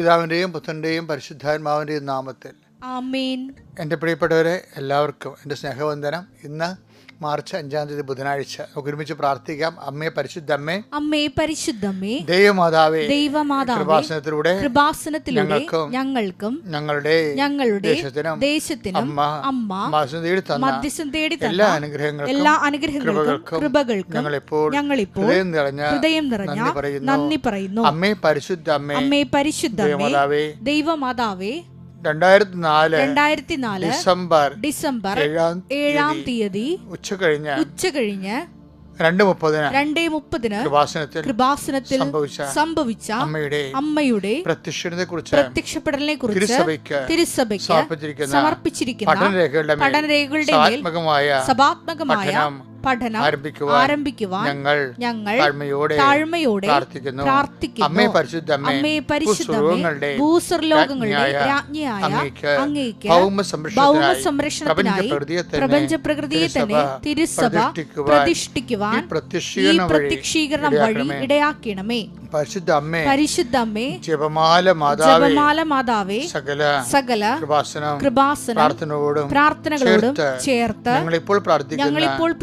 പിതാവിൻ്റെയും പുത്രൻ്റെയും പരിശുദ്ധാത്മാവിൻ്റെയും നാമത്തിൽ ആമേൻ. എൻ്റെ പ്രിയപ്പെട്ടവരെ, എല്ലാവർക്കും എൻ്റെ സ്നേഹവന്ദനം. ഇന്ന് മാർച്ച് 5-ാം തീയതി ബുധനാഴ്ച. നമുക്ക് ഒരുമിച്ച് പ്രാർത്ഥിക്കാം. അമ്മേ പരിശുദ്ധമ്മേ, അമ്മേ പരിശുദ്ധമ്മേ, ദൈവമാതാവേ, ദൈവമാതാവേ, കൃപാസനത്തിലൂടെ ഞങ്ങൾക്കും ഞങ്ങളുടെ ദേശത്തിനും അമ്മ മധ്യസ്ഥം തേടി എല്ലാ അനുഗ്രഹങ്ങൾക്കും കൃപകൾക്കും ഞങ്ങളിപ്പോൾ ഹൃദയം നിറഞ്ഞ നന്ദി പറയുന്നു. അമ്മേ പരിശുദ്ധമ്മേ, അമ്മേ പരിശുദ്ധമ്മേ, ദൈവമാതാവേ, 2004 ഡിസംബർ 7-ാം തീയതി ഉച്ചകഴിഞ്ഞ് 2:30 കൃപാസനത്തിൽ സംഭവിച്ച അമ്മയുടെ പ്രത്യക്ഷപ്പെടലിനെ കുറിച്ച് തിരുസഭയ്ക്ക് സമർപ്പിച്ചിരിക്കുന്ന പഠനരേഖകളുടെ സഭാത്മകമായ പഠനം ആരംഭിക്കുവാൻ ഞങ്ങൾ താഴ്മയുടെ പ്രാർത്ഥിക്കുന്നു. അമ്മേ പരിശുദ്ധമ്മേ, ഭൂസ്വർലോകങ്ങളുടെ രാജ്ഞിയായ അങ്ങേക്ക് ഭൗമസംരക്ഷണത്തിനായി പ്രപഞ്ചപ്രകൃതിയെ തന്നെ തിരുസഭ പ്രതിഷ്ഠിക്കുവാൻ ഈ പ്രത്യക്ഷീകരണം വഴി ഇടയാക്കണമേ. പരിശുദ്ധമ്മേ, ജപമാല മാതാവേ, സകല കൃപാസനം പ്രാർത്ഥനകളോടും ചേർത്ത് ഞങ്ങളിപ്പോൾ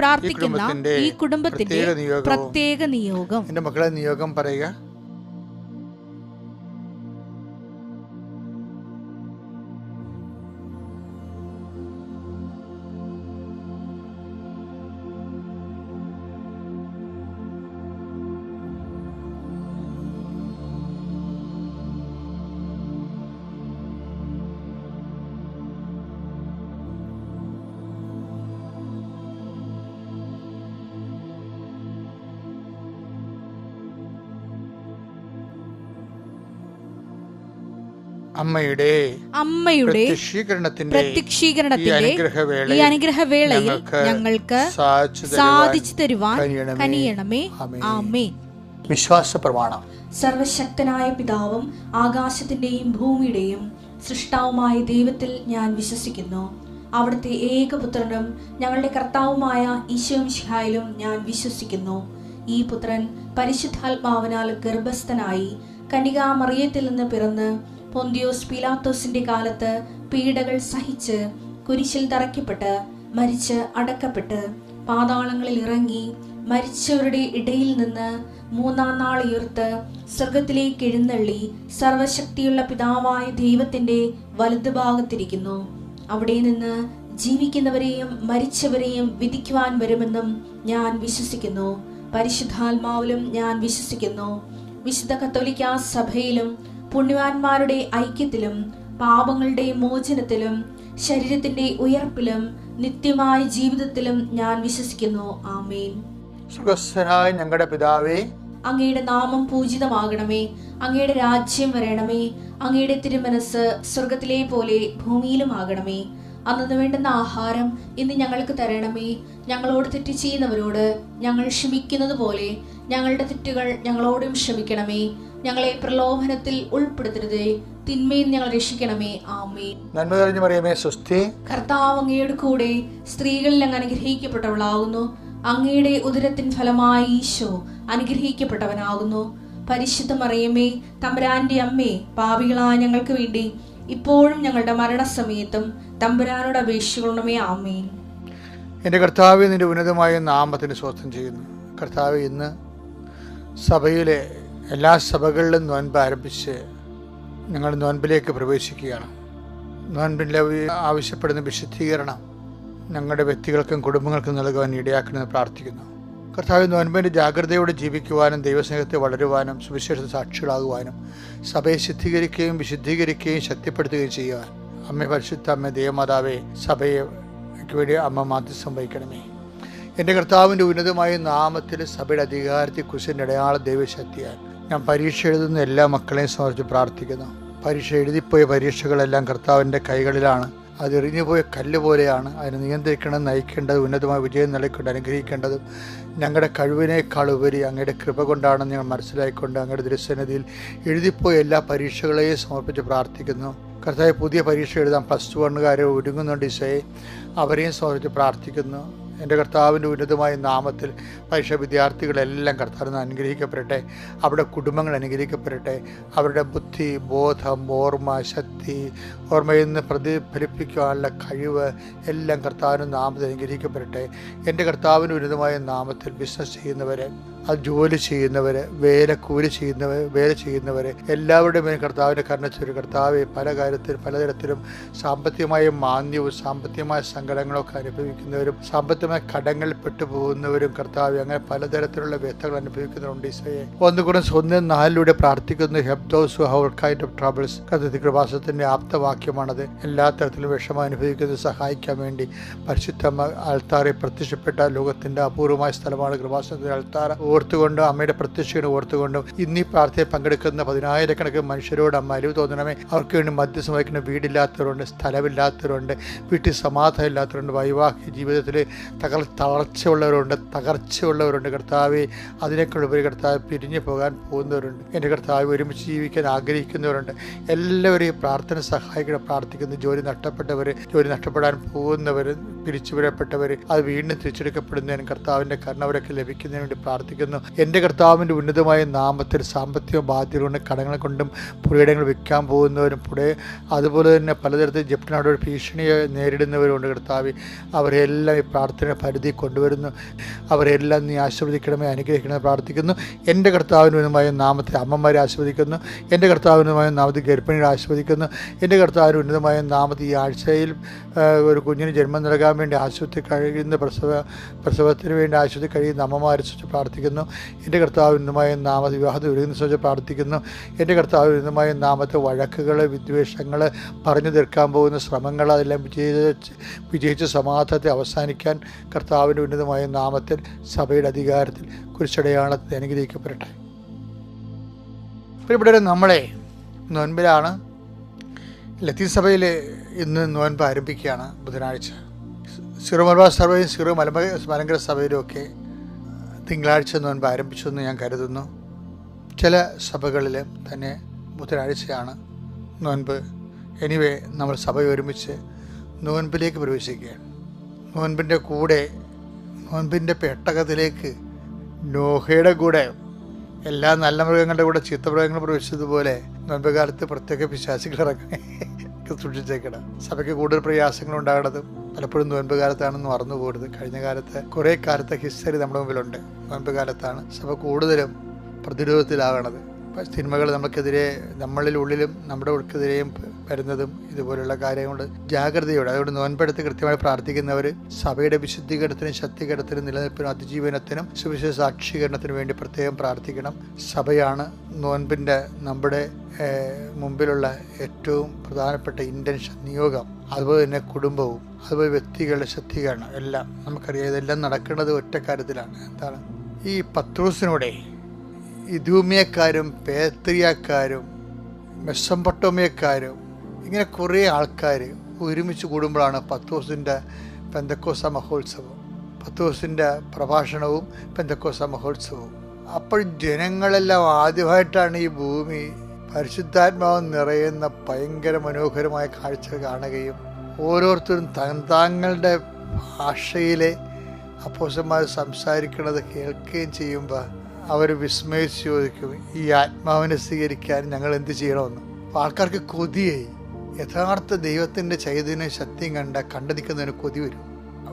പ്രാർത്ഥിക്കുന്ന ഈ കുടുംബത്തിന്റെ പ്രത്യേക നിയോഗം. എന്റെ മക്കളെ, നിയോഗം പറയുക. അമ്മയുടെ പ്രത്യക്ഷീകരണത്തിന്റെ ഈ അനുഗ്രഹവേളയിൽ ഞങ്ങൾക്ക് സാധിച്ചു തരുവാൻ കനിയണമേ. ആമേൻ. വിശ്വാസ പ്രമാണം. സർവശക്തനായ പിതാവും ആകാശത്തിന്റെയും ഭൂമിയുടെയും സൃഷ്ടാവുമായ ദൈവത്തിൽ ഞാൻ വിശ്വസിക്കുന്നു. അവിടുത്തെ ഏകപുത്രനും ഞങ്ങളുടെ കർത്താവുമായ ഈശോമിശിഹായിലും ഞാൻ വിശ്വസിക്കുന്നു. ഈ പുത്രൻ പരിശുദ്ധാത്മാവിനാൽ ഗർഭസ്ഥനായി കന്യകാമറിയത്തിൽ നിന്ന് പിറന്ന് പൊന്തിയോസ് പീലാത്തോസിന്റെ കാലത്ത് പീഡകൾ സഹിച്ച് കുരിശിൽ തറയ്ക്കപ്പെട്ട് മരിച്ച് അടക്കപ്പെട്ട് പാതാളങ്ങളിൽ ഇറങ്ങി മരിച്ചവരുടെ ഇടയിൽ നിന്ന് 3-ാം നാൾ ഉയർത്ത് സ്വർഗത്തിലേക്ക് എഴുന്നള്ളി സർവശക്തിയുള്ള പിതാവായ ദൈവത്തിന്റെ വലതുഭാഗത്തിരിക്കുന്നു. അവിടെ നിന്ന് ജീവിക്കുന്നവരെയും മരിച്ചവരെയും വിധിക്കുവാൻ വരുമെന്നും ഞാൻ വിശ്വസിക്കുന്നു. പരിശുദ്ധാത്മാവിലും ഞാൻ വിശ്വസിക്കുന്നു. വിശുദ്ധ കത്തോലിക്കാ സഭയിലും പുണ്യവാന്മാരുടെ ഐക്യത്തിലും പാപങ്ങളുടെ മോചനത്തിലും ശരീരത്തിന്റെ ഉയർപ്പിലും നിത്യമായ ജീവിതത്തിലും ഞാൻ വിശ്വസിക്കുന്നു. ആമേൻ. സ്വർഗ്ഗസ്ഥനായ ഞങ്ങളുടെ പിതാവേ, അങ്ങയുടെ നാമം പൂജിതമാകണമേ. അങ്ങയുടെ രാജ്യം വരണമേ. അങ്ങയുടെ തിരുമനസ് സ്വർഗത്തിലെ പോലെ ഭൂമിയിലും ആകണമേ. അന്നു വേണ്ടുന്ന ആഹാരം ഇന്ന് ഞങ്ങൾക്ക് തരണമേ. ഞങ്ങളോട് തെറ്റ് ചെയ്യുന്നവരോട് ഞങ്ങൾ ക്ഷമിക്കുന്നത് പോലെ ഞങ്ങളുടെ തെറ്റുകൾ ഞങ്ങളോടും ക്ഷമിക്കണമേ. ഞങ്ങളെ പ്രലോഭനത്തിൽ ഉൾപ്പെടുത്തരുതേ, തിന്മയിൽ ഞങ്ങൾ രക്ഷിക്കണമേ. ആമേൻ. നന്മ നിറഞ്ഞ മറിയമേ, സ്വസ്തി. കർത്താവ് അങ്ങയുടെ കൂടെ സ്ത്രീകളിൽ അങ്ങ് അനുഗ്രഹിക്കപ്പെട്ടവളാകുന്നു. അങ്ങയുടെ ഉദരത്തിൻ ഫലമായി ഈശോ അനുഗ്രഹിക്കപ്പെട്ടവനാകുന്നു. പരിശുദ്ധ മറിയമേ, തമ്പുരാന്റെ അമ്മേ, പാപികളായ ഞങ്ങൾക്ക് വേണ്ടി ഇപ്പോഴും ഞങ്ങളുടെ മരണസമയത്തും തമ്പുരാനോട് അപേക്ഷിക്കണമേ. ആമേൻ. എൻ്റെ കർത്താവേ, നിന്റെ ഉന്നതമായ നാമത്തിന് സ്വസ്ഥം ചെയ്യുന്നു. കർത്താവേ, ഇന്ന് സഭയിലെ എല്ലാ സഭകളിലും നോൻപ് ആരംഭിച്ച് ഞങ്ങൾ നോൻപിലേക്ക് പ്രവേശിക്കുകയാണ്. നോൻപിൻ്റെ ആവശ്യപ്പെടുന്ന വിശുദ്ധീകരണം ഞങ്ങളുടെ വ്യക്തികൾക്കും കുടുംബങ്ങൾക്കും നൽകുവാൻ ഇടയാക്കണമെന്ന് പ്രാർത്ഥിക്കുന്നു. കർത്താവ്, നോൻപിൻ്റെ ജാഗ്രതയോടെ ജീവിക്കുവാനും ദൈവസ്നേഹത്തെ വളരുവാനും സുവിശേഷ സാക്ഷികളാകുവാനും സഭയെ ശുദ്ധീകരിക്കുകയും വിശുദ്ധീകരിക്കുകയും ശക്തിപ്പെടുത്തുകയും ചെയ്യുവാൻ അമ്മ പരിശുദ്ധ അമ്മ ദൈവമാതാവേ, സഭയ്ക്ക് വേണ്ടി അമ്മ മാധ്യസ്ഥം വഹിക്കണമേ. എൻ്റെ കർത്താവിൻ്റെ ഉന്നതമായ നാമത്തിൽ സഭയുടെ അധികാരത്തെക്കുറിച്ച് അടയാള ദൈവശക്തിയാൽ ഞാൻ പരീക്ഷ എഴുതുന്ന എല്ലാ മക്കളെയും സമർപ്പിച്ച് പ്രാർത്ഥിക്കുന്നു. പരീക്ഷ എഴുതിപ്പോയ പരീക്ഷകളെല്ലാം കർത്താവിൻ്റെ കൈകളിലാണ്. അത് എറിഞ്ഞുപോയ കല്ല് പോലെയാണ്. അതിനെ നിയന്ത്രിക്കണം, നയിക്കേണ്ടത്, ഉന്നതമായ വിജയം നൽകിക്കൊണ്ട് അനുഗ്രഹിക്കേണ്ടതും ഞങ്ങളുടെ കഴിവിനേക്കാൾ ഉപരി അങ്ങയുടെ കൃപ കൊണ്ടാണെന്ന് ഞങ്ങൾ മനസ്സിലാക്കിക്കൊണ്ട് അങ്ങയുടെ ദൃശ്യനദിയിൽ എഴുതിപ്പോയ എല്ലാ പരീക്ഷകളെയും സമർപ്പിച്ച് പ്രാർത്ഥിക്കുന്നു. കർത്താവ്, പുതിയ പരീക്ഷ എഴുതാൻ +1 ഒരുങ്ങുന്നുണ്ട് ഈശോയെ. അവരെയും സമർപ്പിച്ച് പ്രാർത്ഥിക്കുന്നു. എൻ്റെ കർത്താവിൻ്റെ ഉന്നതമായ നാമത്തിൽ പരീക്ഷ വിദ്യാർത്ഥികളെല്ലാം കർത്താവിന് അനുഗ്രഹിക്കപ്പെടട്ടെ. അവരുടെ കുടുംബങ്ങൾ അനുഗ്രഹിക്കപ്പെടട്ടെ. അവരുടെ ബുദ്ധി, ബോധം, ഓർമ്മ, ശക്തി, ഓർമ്മയിൽ നിന്ന് പ്രതിഫലിപ്പിക്കാനുള്ള കഴിവ് എല്ലാം കർത്താവിൻ്റെ നാമത്തിൽ അനുഗ്രഹിക്കപ്പെടട്ടെ. എൻ്റെ കർത്താവിൻ്റെ ഉന്നതമായ നാമത്തിൽ ബിസിനസ് ചെയ്യുന്നവരെ, അത് ജോലി ചെയ്യുന്നവർ, കൂലി ചെയ്യുന്നവർ എല്ലാവരുടെയും മേൽ കർത്താവിൻ്റെ കരുണ കർത്താവെ പല കാര്യത്തിലും പലതരത്തിലും സാമ്പത്തികമായ മാന്ദ്യവും സാമ്പത്തികമായ സങ്കടങ്ങളൊക്കെ അനുഭവിക്കുന്നവരും സാമ്പത്തികമായ കടങ്ങളിൽ പെട്ടുപോകുന്നവരും കർത്താവെ അങ്ങനെ പലതരത്തിലുള്ള വ്യക്തകൾ അനുഭവിക്കുന്നവരുണ്ട്. ഈശോയെ ഒന്നുകൂടെ 1:4 പ്രാർത്ഥിക്കുന്നു. Help those who have all kind of troubles. കൃപാസനത്തിൻ്റെ ആപ്തവാക്യമാണത്. എല്ലാ തരത്തിലും വിഷമം അനുഭവിക്കുന്നത് സഹായിക്കാൻ വേണ്ടി പരിശുദ്ധ അൾത്താറെ പ്രത്യക്ഷപ്പെട്ട ലോകത്തിൻ്റെ അപൂർവമായ സ്ഥലമാണ് കൃപാസനത്തിൻ്റെ അൾത്താര. ഓർത്തുകൊണ്ട് അമ്മയുടെ പ്രത്യക്ഷനെ ഓർത്തുകൊണ്ടും ഇന്നീ പ്രാർത്ഥനയിൽ പങ്കെടുക്കുന്ന 10,000-കണക്കിന് മനുഷ്യരോട് അമ്മ അലിവ് തോന്നണമേ. അവർക്ക് വേണ്ടി മധ്യസ്ഥം വഹിക്കുന്ന വീടില്ലാത്തവരുണ്ട്, സ്ഥലമില്ലാത്തവരുണ്ട്, വീട്ടിൽ സമാധാനം ഇല്ലാത്തവരുണ്ട്, വൈവാഹിക ജീവിതത്തിൽ തകർച്ചയുള്ളവരുണ്ട്. കർത്താവെ അതിനേക്കാളുപരി കർത്താവ് പിരിഞ്ഞു പോകാൻ പോകുന്നവരുണ്ട്. എൻ്റെ കർത്താവ് ഒരുമിച്ച് ജീവിക്കാൻ ആഗ്രഹിക്കുന്നവരുണ്ട്. എല്ലാവരെയും പ്രാർത്ഥന സഹായിക്കണം. പ്രാർത്ഥിക്കുന്നു. ജോലി നഷ്ടപ്പെടാൻ പോകുന്നവർ, പിരിച്ചുവിടപ്പെട്ടവർ, അത് വീണ്ടും തിരിച്ചെടുക്കപ്പെടുന്നതിന് കർത്താവിൻ്റെ കരുണ അവരൊക്കെ ലഭിക്കുന്നതിന് വേണ്ടി പ്രാർത്ഥിക്കുന്നു. എൻ്റെ കർത്താവിൻ്റെ ഉന്നതമായ നാമത്തിൽ സാമ്പത്തിക ബാധ്യത കൊണ്ട് കടങ്ങൾ കൊണ്ടും പുരയിടങ്ങൾ വിൽക്കാൻ പോകുന്നവരും അതുപോലെ തന്നെ പലതരത്തിൽ ജപ്തിനോട് ഭീഷണിയെ നേരിടുന്നവരുണ്ട്. കർത്താവ് അവരെല്ലാം ഈ പ്രാർത്ഥന പരിധി കൊണ്ടുവരുന്നു. അവരെല്ലാം നീ ആശീർവദിക്കണമേ, അനുഗ്രഹിക്കണമേ പ്രാർത്ഥിക്കുന്നു. എൻ്റെ കർത്താവിൻ്റെ ഉന്നതമായ നാമത്തിൽ അമ്മമാരെ ആശീർവദിക്കുന്നു. എൻ്റെ കർത്താവിൻ്റെ ഉന്നതമായ നാമത്തിൽ ഗർഭിണികളെ ആശീർവദിക്കുന്നു. എൻ്റെ കർത്താവിൻ്റെ ഉന്നതമായ നാമത്തിൽ ഈ ആഴ്ചയിൽ ഒരു കുഞ്ഞിന് ജന്മം നൽകാൻ വേണ്ടി ആശുപത്രി കഴിയുന്ന പ്രസവത്തിന് വേണ്ടി ആശുപത്രി കഴിയുന്ന അമ്മമാരെ കുറിച്ച് പ്രാർത്ഥിക്കുന്നു. എൻ്റെ കർത്താവിനുമായ നാമത്തിൽ വിവാഹത്തിൽ ഒരുങ്ങുന്ന കുറിച്ച് പ്രാർത്ഥിക്കുന്നു. എൻ്റെ കർത്താവിനുമായ നാമത്തിൽ വഴക്കുകൾ, വിദ്വേഷങ്ങൾ, പറഞ്ഞു തീർക്കാൻ പോകുന്ന ശ്രമങ്ങൾ അതെല്ലാം വിജയിച്ച സമാധാനത്തെ അവസാനിക്കാൻ കർത്താവിൻ്റെ ഉന്നതമായ നാമത്തിൽ സഭയുടെ അധികാരത്തിൽ കുരിശടയാളത്തിൽ അനുഗ്രഹിക്കപ്പെടട്ടെ. ഇവിടെ നമ്മളെ നോൻപിലാണ്. ലത്തീൻ സഭയിൽ ഇന്ന് നോൻപ് ആരംഭിക്കുകയാണ്. ബുധനാഴ്ച സിറോ മലബാർ സഭയും സിറോ മലങ്കര സഭയിലുമൊക്കെ തിങ്കളാഴ്ച നോൻപ് ആരംഭിച്ചെന്ന് ഞാൻ കരുതുന്നു. ചില സഭകളിൽ തന്നെ ബുധനാഴ്ചയാണ് നോൻപ്. എനിവേ നമ്മൾ സഭ ഒരുമിച്ച് നോൻപിലേക്ക് പ്രവേശിക്കുകയാണ്. നോൻപിൻ്റെ പെട്ടകത്തിലേക്ക് നോഹയുടെ കൂടെ എല്ലാ നല്ല മൃഗങ്ങളുടെ കൂടെ ചീത്ത മൃഗങ്ങൾ പ്രവേശിച്ചതുപോലെ നോൻപ് കാലത്ത് പ്രത്യേക പിശാചുകൾ ഇറങ്ങി സൂക്ഷിച്ചേക്കണം. സഭയ്ക്ക് കൂടുതൽ പ്രയാസങ്ങൾ ഉണ്ടാകുന്നത് പലപ്പോഴും നോൻപ് കാലത്താണെന്ന് മറന്നു പോകരുത്. കഴിഞ്ഞ കാലത്ത് കുറേ കാലത്തെ ഹിസ്റ്ററി നമ്മുടെ മുമ്പിലുണ്ട്. നോൻപ് കാലത്താണ് സഭ കൂടുതലും പ്രതിരോധത്തിലാകണത്. സിനിമകൾ നമുക്കെതിരെ, നമ്മളിലുള്ളിലും നമ്മുടെ ഉൾക്കെതിരെയും വരുന്നതും ഇതുപോലുള്ള കാര്യങ്ങൾ ജാഗ്രതയോടെ. അതുകൊണ്ട് നോൻപെടുത്ത് കൃത്യമായി പ്രാർത്ഥിക്കുന്നവർ സഭയുടെ വിശുദ്ധീകരണത്തിനും ശക്തീകരണത്തിനും നിലനിൽപ്പിനും അതിജീവനത്തിനും സുവിശേഷ സാക്ഷീകരണത്തിനും വേണ്ടി പ്രത്യേകം പ്രാർത്ഥിക്കണം. സഭയാണ് നോൻപിൻ്റെ നമ്മുടെ മുമ്പിലുള്ള ഏറ്റവും പ്രധാനപ്പെട്ട ഇൻറ്റൻഷൻ, നിയോഗം. അതുപോലെ തന്നെ കുടുംബവും, അതുപോലെ വ്യക്തികളുടെ ശക്തീകരണം എല്ലാം നമുക്കറിയാം. ഇതെല്ലാം നടക്കുന്നത് ഒറ്റ കാര്യത്തിലാണ്. എന്താണ്? ഈ പത്രോസിനൂടെ ഇദൂമിയക്കാരും പേത്രിയക്കാരും മെസ്സൊപ്പൊട്ടോമിയക്കാരും ഇങ്ങനെ കുറേ ആൾക്കാർ ഒരുമിച്ച് കൂടുമ്പോഴാണ് പത്രോസിൻ്റെ പെന്തക്കോസ്ത മഹോത്സവം, പത്രോസിൻ്റെ പ്രഭാഷണവും പെന്തക്കോസ്ത മഹോത്സവവും. അപ്പോൾ ജനങ്ങളെല്ലാം ആദ്യമായിട്ടാണ് ഈ ഭൂമി പരിശുദ്ധാത്മാവ് നിറയുന്ന ഭയങ്കര മനോഹരമായ കാഴ്ച കാണുകയും ഓരോരുത്തരും തങ്ങളുടെ ഭാഷയിലെ അപ്പോസ്തലന്മാർ സംസാരിക്കുന്നത് കേൾക്കുകയും ചെയ്യുമ്പോൾ അവർ വിസ്മയിച്ച് ചോദിക്കും, ഈ ആത്മാവിനെ സ്വീകരിക്കാൻ ഞങ്ങൾ എന്ത് ചെയ്യണമെന്ന്. അപ്പോൾ ആൾക്കാർക്ക് കൊതിയായി. യഥാർത്ഥ ദൈവത്തിൻ്റെ ചൈതന്യം ശക്തിയും കണ്ടു നിൽക്കുന്നതിന് കൊതി വരും.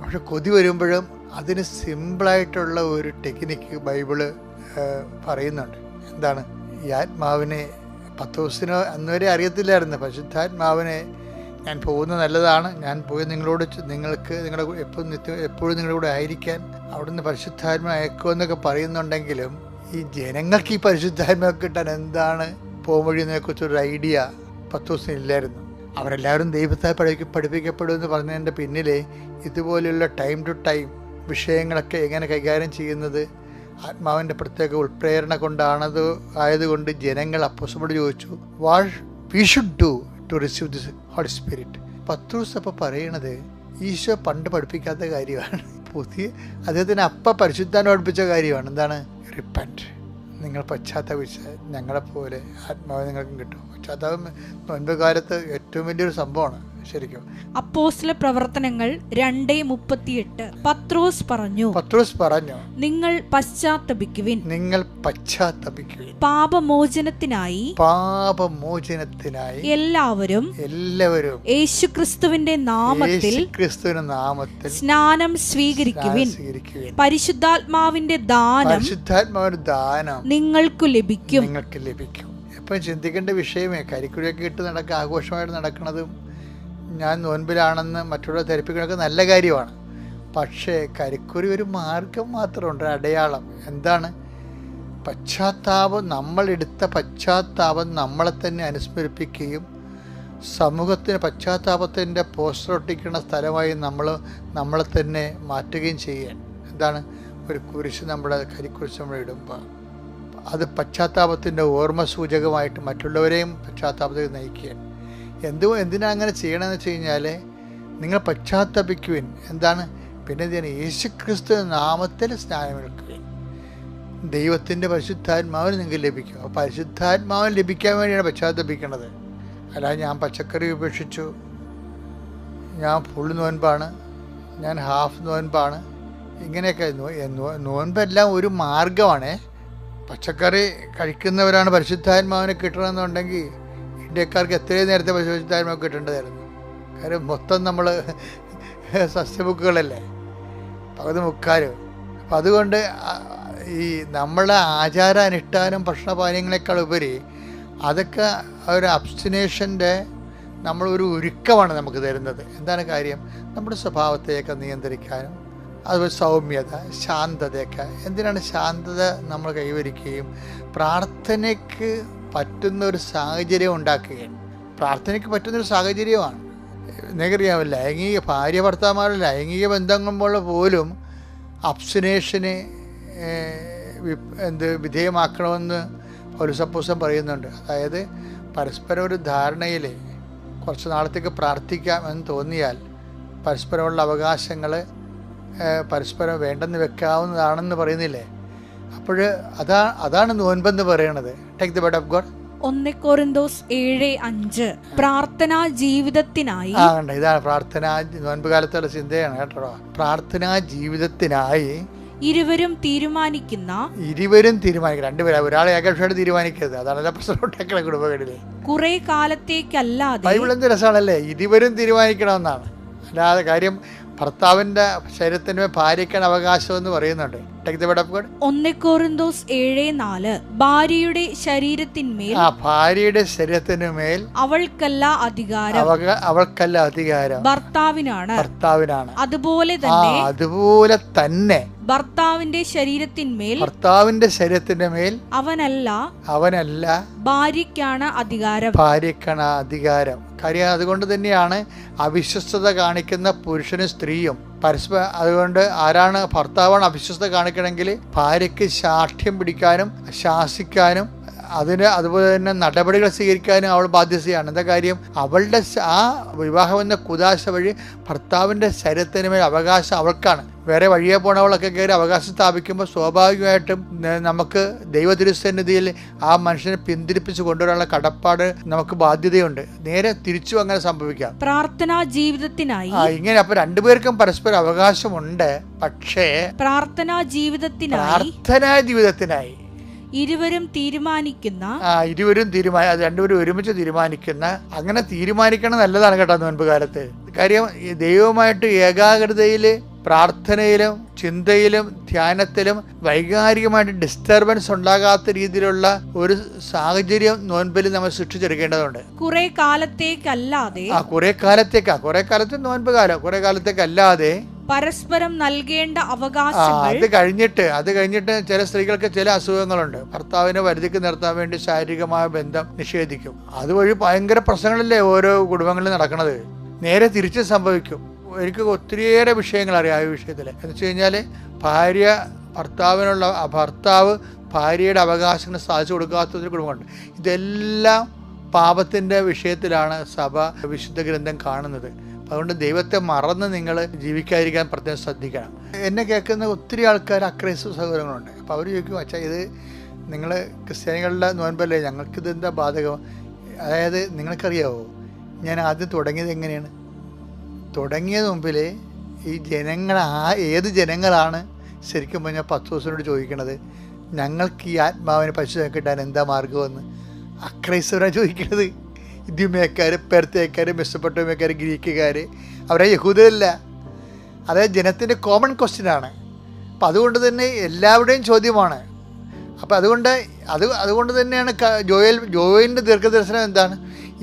പക്ഷെ കൊതി വരുമ്പോഴും അതിന് സിമ്പിളായിട്ടുള്ള ഒരു ടെക്നിക്ക് ബൈബിള് പറയുന്നുണ്ട്. എന്താണ്? ഈ ആത്മാവിനെ പത്രോസിന് അന്നുവരെ അറിയത്തില്ലായിരുന്നു. പരിശുദ്ധാത്മാവിനെ ഞാൻ പോകുന്നത് നല്ലതാണ്, ഞാൻ പോയി നിങ്ങൾക്ക് നിങ്ങളുടെ എപ്പോഴും നിങ്ങളുടെ കൂടെ ആയിരിക്കാൻ അവിടുന്ന് പരിശുദ്ധാത്മ അയക്കുമെന്നൊക്കെ പറയുന്നുണ്ടെങ്കിലും ഈ ജനങ്ങൾക്ക് ഈ പരിശുദ്ധാത്മ കിട്ടാൻ എന്താണ് പോംവഴിയെന്നതിനെക്കുറിച്ചൊരു ഐഡിയ പത്രോസിനില്ലായിരുന്നു. അവരെല്ലാവരും ദൈവത്താൽ പഠിപ്പിക്കപ്പെടുമെന്ന് പറഞ്ഞതിൻ്റെ പിന്നിലെ ഇതുപോലെയുള്ള ടൈം ടു ടൈം വിഷയങ്ങളൊക്കെ എങ്ങനെ കൈകാര്യം ചെയ്യുന്നത് ആത്മാവിൻ്റെ പ്രത്യേക ഉൾപ്രേരണ കൊണ്ടാണത് ആയതുകൊണ്ട് ജനങ്ങൾ അപ്പോസ്തലനോട് ചോദിച്ചു, what we should do to receive this holy spirit. പത്രോസ് അപ്പോൾ പറയണത് ഈശോ പണ്ട് പഠിപ്പിക്കാത്ത കാര്യമാണ്. അദ്ദേഹത്തിന് പരിശുദ്ധാത്മ പഠിപ്പിച്ച കാര്യമാണ്. എന്താണ്? റിപ്പന്റ്. നിങ്ങൾ പശ്ചാത്തപിച്ചാൽ ഞങ്ങളെപ്പോലെ ആത്മാവ് നിങ്ങൾക്കും കിട്ടും. പശ്ചാത്താപം നോൻപ് കാലത്ത് ഏറ്റവും വലിയൊരു സംഭവമാണ്. ശരിക്കും. അപ്പോസ്തല പ്രവർത്തനങ്ങൾ 2:38. പത്രോസ് പറഞ്ഞു, നിങ്ങൾ പശ്ചാത്തപിക്കുവിൻ, പാപമോചനത്തിനായി എല്ലാവരും യേശുക്രിസ്തുവിന്റെ നാമത്തിൽ സ്നാനം സ്വീകരിക്കുവിൻ, പരിശുദ്ധാത്മാവിന്റെ ദാനം നിങ്ങൾക്ക് ലഭിക്കും. എപ്പോഴും ചിന്തിക്കേണ്ട വിഷയമേ, കരിക്കുഴിയൊക്കെ ഇട്ട് ആഘോഷമായിട്ട് നടക്കുന്നതും ഞാൻ നോൻപിലാണെന്ന് മറ്റുള്ള ധരിപ്പിക്കുന്നതൊക്കെ നല്ല കാര്യമാണ്. പക്ഷേ കരിക്കുറി ഒരു മാർഗം മാത്രമുണ്ട്, അടയാളം. എന്താണ്? പശ്ചാത്താപം. നമ്മളെടുത്ത പശ്ചാത്താപം നമ്മളെ തന്നെ അനുസ്മരിപ്പിക്കുകയും സമൂഹത്തിന് പശ്ചാത്താപത്തിൻ്റെ പോസ്റ്റർ ഒട്ടിക്കുന്ന സ്ഥലമായി നമ്മളെ തന്നെ മാറ്റുകയും ചെയ്യാൻ. എന്താണ്? ഒരു കുരിശ്, നമ്മുടെ കരിക്കുരിശ് നമ്മൾ ഇടുമ്പോൾ അത് പശ്ചാത്താപത്തിൻ്റെ ഓർമ്മ സൂചകമായിട്ട് മറ്റുള്ളവരെയും പശ്ചാത്താപത്തിൽ നയിക്കാൻ. എന്തിനാ അങ്ങനെ ചെയ്യണമെന്ന് വെച്ച് കഴിഞ്ഞാൽ, നിങ്ങൾ പശ്ചാത്തപിക്കുവിൻ. എന്താണ്? പിന്നെ എന്തിനാണ്? യേശുക്രിസ്തു നാമത്തിൽ സ്നാനമേൽക്കുവിൻ, ദൈവത്തിൻ്റെ പരിശുദ്ധാത്മാവിന് നിങ്ങൾക്ക് ലഭിക്കും. അപ്പോൾ പരിശുദ്ധാത്മാവിന് ലഭിക്കാൻ വേണ്ടിയാണ് പശ്ചാത്തപിക്കുന്നത്. അല്ലാതെ ഞാൻ പച്ചക്കറി ഉപേക്ഷിച്ചു, ഞാൻ ഫുൾ നോൻപാണ്, ഞാൻ ഹാഫ് നോൻപാണ്, ഇങ്ങനെയൊക്കെ. നോൻപെല്ലാം ഒരു മാർഗമാണ്. പച്ചക്കറി കഴിക്കുന്നവരാണ് പരിശുദ്ധാത്മാവിനെ കിട്ടണമെന്നുണ്ടെങ്കിൽ ഇന്ത്യക്കാർക്ക് എത്രയും നേരത്തെ പരിശുദ്ധാത്മാവ് കിട്ടേണ്ടതായിരുന്നു. കാര്യം മൊത്തം നമ്മൾ സസ്യബുക്കുകളല്ലേ, പകുതി മുക്കാലും. അപ്പം അതുകൊണ്ട് ഈ നമ്മളെ ആചാരാനുഷ്ഠാനം ഭക്ഷണപാനീയങ്ങളെക്കാൾ ഉപരി അതൊക്കെ ഒരു അബ്സ്റ്റിനേഷൻ്റെ നമ്മളൊരു ഒരുക്കമാണ് നമുക്ക് തരുന്നത്. എന്താണ് കാര്യം? നമ്മുടെ സ്വഭാവത്തെയൊക്കെ നിയന്ത്രിക്കാനും അതുപോലെ സൗമ്യത, ശാന്തതയൊക്കെ. എന്തിനാണ് ശാന്തത നമ്മൾ കൈവരിക്കുകയും പ്രാർത്ഥനയ്ക്ക് പറ്റുന്നൊരു സാഹചര്യം ഉണ്ടാക്കുകയാണ്. പ്രാർത്ഥനയ്ക്ക് പറ്റുന്നൊരു സാഹചര്യമാണ്. നിങ്ങൾക്കറിയാമല്ലോ, ഭാര്യ ഭർത്താക്കന്മാരുടെ ലൈംഗിക ബന്ധങ്ങൾ പോലും അബ്സ്റ്റിനേഷന് വിധേയമാക്കണമെന്ന് പൗലോസ് പറയുന്നുണ്ട്. അതായത് പരസ്പരം ഒരു ധാരണയിൽ കുറച്ച് നാളത്തേക്ക് പ്രാർത്ഥിക്കാം എന്ന് തോന്നിയാൽ പരസ്പരമുള്ള അവകാശങ്ങൾ പരസ്പരം വേണ്ടെന്ന് വെക്കാവുന്നതാണെന്ന് പറയുന്നില്ലേ? അപ്പോൾ അതാണ് നോൻപെന്ന് പറയണത്. Take the word of God. 1 കൊരിന്തോസ് 7:5. പ്രാർത്ഥനാ ജീവിതത്തിനായി. ഇതാണ് പ്രാർത്ഥനാ നോൻപ് കാലത്തുള്ള ചിന്തയാണ് കേട്ടോ. പ്രാർത്ഥനാ ജീവിതത്തിനായി ഇരുവരും തീരുമാനിക്കുന്ന. രണ്ടുപേരും, ഒരാളെ ഏകപക്ഷമായിട്ട് തീരുമാനിക്കരുത്. അതാണല്ലോ പ്രശ്നം ഉണ്ടാക്കുന്ന കുടുംബങ്ങളിലെ. കുറെ കാലത്തേക്കല്ലാതെ. ബൈബിൾ എന്ത് രസമാണല്ലേ, ഇരുവരും തീരുമാനിക്കണമെന്നാണ്. അല്ലാതെ കാര്യം ഭർത്താവിന്റെ ശരീരത്തിന് ഭാര്യയ്ക്കാണ് അവകാശം എന്ന് പറയുന്നുണ്ട്. 1 കൊരിന്തോസ് 7:4. ഭാര്യയുടെ ശരീരത്തിന്മേൽ. ഭാര്യയുടെ ശരീരത്തിനുമേൽ അവൾക്കല്ല അധികാരം, ഭർത്താവിനാണ്. അതുപോലെ തന്നെ ഭർത്താവിന്റെ ശരീരത്തിന്റെ മേൽ അവനല്ല ഭാര്യയ്ക്കാണ് അധികാരം. കാര്യം അതുകൊണ്ട് തന്നെയാണ് അവിശ്വസ്തത കാണിക്കുന്ന പുരുഷനും സ്ത്രീയും പരസ്പരം. അതുകൊണ്ട് ആരാണ്? ഭർത്താവാണ് അവിശ്വസ്തത കാണിക്കണമെങ്കിൽ ഭാര്യയ്ക്ക് ശാഠ്യം പിടിക്കാനും ശാസിക്കാനും അതുപോലെ തന്നെ നടപടികൾ സ്വീകരിക്കാനും അവൾ ബാധ്യതയാണ്. എന്താ കാര്യം? അവളുടെ ആ വിവാഹം എന്ന കുദാശ വഴി ഭർത്താവിൻ്റെ ശരീരത്തിന് മേൽ അവകാശം അവൾക്കാണ്. വേറെ വഴിയെ പോണവളൊക്കെ കയറി അവകാശം സ്ഥാപിക്കുമ്പോൾ സ്വാഭാവികമായിട്ടും നമുക്ക് ദൈവതിരുസന്നിധിയിൽ ആ മനുഷ്യനെ പിന്തിരിപ്പിച്ച് കൊണ്ടുവരാനുള്ള കടപ്പാട് നമുക്ക് ബാധ്യതയുണ്ട്. നേരെ തിരിച്ചു അങ്ങനെ സംഭവിക്കാം. പ്രാർത്ഥനാ ജീവിതത്തിനായി ഇങ്ങനെ. അപ്പൊ രണ്ടുപേർക്കും പരസ്പരം അവകാശമുണ്ട്. പക്ഷേ പ്രാർത്ഥനാ ജീവിതത്തിനായി ഇരുവരും തീരുമാനിക്കുന്ന. രണ്ടുപേരും ഒരുമിച്ച് തീരുമാനിക്കുന്ന. അങ്ങനെ തീരുമാനിക്കണം നല്ലതാണ് കേട്ടോ നോൻപ് കാലത്ത്. കാര്യം ദൈവവുമായിട്ട് ഏകാഗ്രതയിൽ പ്രാർത്ഥനയിലും ചിന്തയിലും ധ്യാനത്തിലും വൈകാരികമായിട്ട് ഡിസ്റ്റർബൻസ് ഉണ്ടാകാത്ത രീതിയിലുള്ള ഒരു സാഹചര്യം നോൻപിൽ നമ്മൾ സൃഷ്ടിച്ചെടുക്കേണ്ടതുണ്ട്. കുറെ കാലത്തേക്കല്ലാതെ. കുറെ കാലത്ത് നോൻപ് കാലം, കുറെ കാലത്തേക്കല്ലാതെ പരസ്പരം നൽകേണ്ട അവകാശങ്ങൾ. അത് കഴിഞ്ഞിട്ട് ചില സ്ത്രീകൾക്ക് ചില അസുഖങ്ങളുണ്ട്. ഭർത്താവിനെ പരിധിക്ക് നിർത്താൻ വേണ്ടി ശാരീരികമായ ബന്ധം നിഷേധിക്കും. അതുവഴി ഭയങ്കര പ്രശ്നങ്ങളല്ലേ ഓരോ കുടുംബങ്ങളിൽ നടക്കുന്നത്. നേരെ തിരിച്ച് സംഭവിക്കും. എനിക്ക് ഒത്തിരിയേറെ വിഷയങ്ങൾ അറിയാം ഈ വിഷയത്തിൽ. എന്ന് വെച്ച് കഴിഞ്ഞാൽ ഭർത്താവ് ഭാര്യയുടെ അവകാശങ്ങൾ സാധിച്ചു കൊടുക്കാത്തൊരു കുടുംബമുണ്ട്. ഇതെല്ലാം പാപത്തിൻ്റെ വിഷയത്തിലാണ് സഭ വിശുദ്ധ ഗ്രന്ഥം കാണുന്നത്. അതുകൊണ്ട് ദൈവത്തെ മറന്ന് നിങ്ങൾ ജീവിക്കാതിരിക്കാൻ പ്രത്യേകം ശ്രദ്ധിക്കണം. എന്നെ കേൾക്കുന്ന ഒത്തിരി ആൾക്കാർ അക്രൈസ്തവ സഹോദരങ്ങളുണ്ട്. അപ്പോൾ അവർ ചോദിക്കും, അച്ഛാ ഇത് നിങ്ങൾ ക്രിസ്ത്യാനികളുടെ നോൻപല്ലേ, ഞങ്ങൾക്കിത് എന്താ ബാധകം? അതായത് നിങ്ങൾക്കറിയാവോ, ഞാൻ ആദ്യം തുടങ്ങിയത് എങ്ങനെയാണ്? തുടങ്ങിയത് മുമ്പിൽ ഈ ജനങ്ങൾ ഏത് ജനങ്ങളാണ് ശരിക്കും പറഞ്ഞാൽ പത്രോസിനോട് ചോദിക്കണത്, ഞങ്ങൾക്ക് ഈ ആത്മാവിനെ പരിശുദ്ധ കിട്ടാൻ എന്താ മാർഗമെന്ന്? അക്രൈസ്തവരാണ് ചോദിക്കുന്നത്. ഇദ്യുമേക്കാർ, പെർത്തേക്കാർ, മെസ്സപ്പൊട്ടേമിയക്കാർ, ഗ്രീക്കുകാർ, അവരെ യഹൂദരല്ല. അതായത് ജനത്തിൻ്റെ കോമൺ ക്വസ്റ്റ്യനാണ്. അപ്പം അതുകൊണ്ട് തന്നെ എല്ലാവരുടെയും ചോദ്യമാണ്. അപ്പം അതുകൊണ്ട് തന്നെയാണ് ജോയലിൻ്റെ ദീർഘദർശനം എന്താണ്?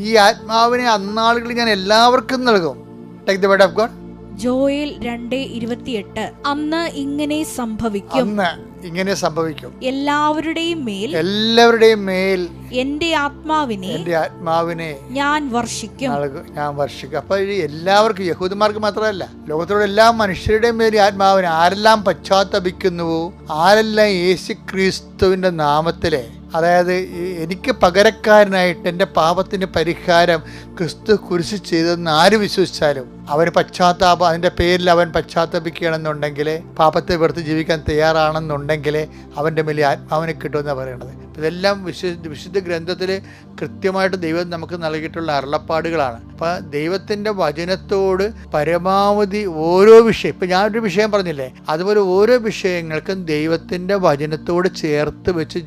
ഈ ആത്മാവിനെ അന്നാളുകളിൽ ഞാൻ എല്ലാവർക്കും നൽകും. Take the word of God. Joel 2:28. അന്ന് ഇങ്ങനെ സംഭവിക്കും, എല്ലാവരുടെയും മേൽ എന്റെ ആത്മാവിനെ ഞാൻ വർഷിക്കും. അപ്പൊ എല്ലാവർക്കും, യഹൂദന്മാർക്ക് മാത്രമല്ല, ലോകത്തിലുള്ള എല്ലാ മനുഷ്യരുടെയും മേൽ ആത്മാവിനെ, ആരെല്ലാം പശ്ചാത്തപിക്കുന്നുവോ, ആരെല്ലാം യേശു ക്രിസ്തുവിന്റെ നാമത്തിലെ, അതായത് എനിക്ക് പകരക്കാരനായിട്ട് എൻ്റെ പാപത്തിന് പരിഹാരം ക്രിസ്തു കുരിശ് ചെയ്തെന്ന് ആര് വിശ്വസിച്ചാലും അവന് അതിൻ്റെ പേരിൽ അവൻ പശ്ചാത്തപിക്കുകയാണെന്നുണ്ടെങ്കിൽ, പാപത്തെ വെറുത്ത് ജീവിക്കാൻ തയ്യാറാണെന്നുണ്ടെങ്കിൽ അവൻ്റെ മേലെ ആത്മാവിനെ കിട്ടുമെന്നാണ് പറയണത്. ഇതെല്ലാം വിശുദ്ധ ഗ്രന്ഥത്തിൽ കൃത്യമായിട്ട് ദൈവം നമുക്ക് നൽകിയിട്ടുള്ള അരുളപ്പാടുകളാണ്. അപ്പം ദൈവത്തിൻ്റെ വചനത്തോട് പരമാവധി ഓരോ വിഷയം, ഇപ്പം ഞാനൊരു വിഷയം പറഞ്ഞില്ലേ, അതുപോലെ ഓരോ വിഷയങ്ങൾക്കും ദൈവത്തിൻ്റെ വചനത്തോട് ചേർത്ത് വെച്ച്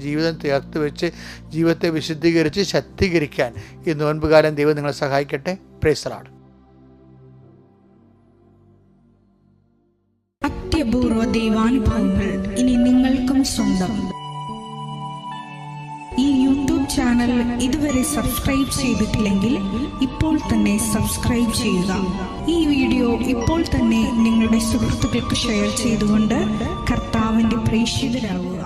ജീവിതത്തെ വിശുദ്ധീകരിച്ച് ശക്തീകരിക്കാൻ ഈ നോൻപുകാലം ദൈവം നിങ്ങളെ സഹായിക്കട്ടെ. Praise the lord. അത്യപൂർവ ദൈവാനുഭവങ്ങൾ ഇനി നിങ്ങൾക്കും സ്വന്തം. ഈ യൂട്യൂബ് ചാനൽ ഇതുവരെ സബ്സ്ക്രൈബ് ചെയ്തിട്ടില്ലെങ്കിൽ ഇപ്പോൾ തന്നെ സബ്സ്ക്രൈബ് ചെയ്യുക. ഈ വീഡിയോ ഇപ്പോൾ തന്നെ നിങ്ങളുടെ സുഹൃത്തുക്കൾക്ക് ഷെയർ ചെയ്തുകൊണ്ട് കർത്താവിൻ്റെ പ്രേക്ഷിതരാകുക.